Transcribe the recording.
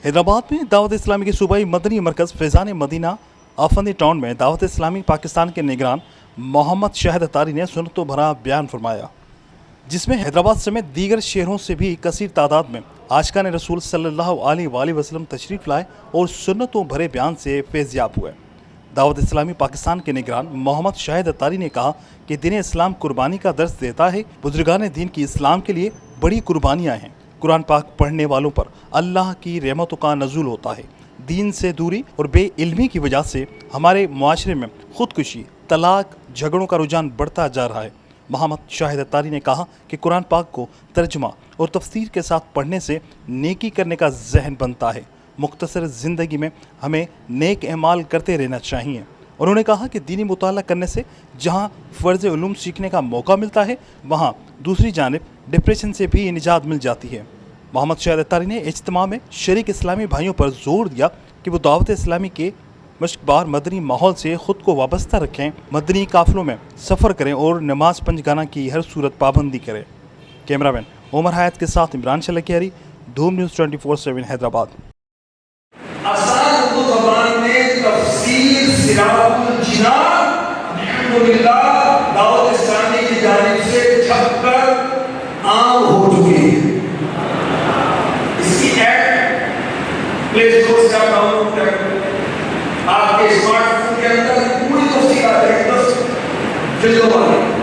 हैदराबाद में दावत इस्लामी के सूबाई मदनी मरकज़ फैज़ान मदीना आफंदी टाउन में दावत इस्लामी पाकिस्तान के निगरान मोहम्मद शाहिद अतारी ने सुन्नतों भरा बयान फरमाया, जिसमें हैदराबाद समेत दीगर शहरों से भी कसीर तादाद में आशिकान रसूल सल्लल्लाहु अलैहि वसल्लम तशरीफ़ लाए और सुन्नतों भरे बयान से फैज़याब हुए। दावत इस्लामी पाकिस्तान के निगरान मोहम्मद शाहिद अतारी ने कहा कि दीन इस्लाम कुर्बानी का दर्स देता है। बुजुर्गान दीन की इस्लाम के लिए बड़ी कुर्बानियाँ हैं। कुरान पाक पढ़ने वालों पर अल्लाह की रहमतों का नज़ूल होता है। दीन से दूरी और बेइल्मी की वजह से हमारे मुआशरे में खुदकुशी, तलाक, झगड़ों का रुझान बढ़ता जा रहा है। मोहम्मद शाहिद अतारी ने कहा कि कुरान पाक को तर्जुमा और तफसीर के साथ पढ़ने से नेकी करने का जहन बनता है। मुख्तसर ज़िंदगी में हमें नेक अमाल करते रहना चाहिए। उन्होंने कहा कि दीनी मुताला करने से जहाँ फ़र्ज़ उलूम सीखने का मौका मिलता है, वहाँ दूसरी जानिब डिप्रेशन से भी निजात मिल जाती है। मोहम्मद शाहिद अतारी ने इज्तिमा में शरीक इस्लामी भाइयों पर जोर दिया कि वो दावत इस्लामी के मशकबार मदनी माहौल से ख़ुद को वाबस्ता रखें, मदनी काफ़िलों में सफ़र करें और नमाज पंजगाना की हर सूरत पाबंदी करें। कैमरामैन उमर हयात के साथ इमरान शलकियारी, धूम न्यूज़ 24/7 हैदराबाद। आसान उर्दू ज़बान में तफसीर सिराजुल जिनान अल्हम्दुलिल्लाह दावत इस्लामी की जानिब से छपकर आम हो चुकी है। इसकी ऐप प्ले स्टोर से आप डाउनलोड करें, आपके स्मार्टफोन के अंदर पूरी तफसीर आ जाएगी 10 जिल्दों वाली।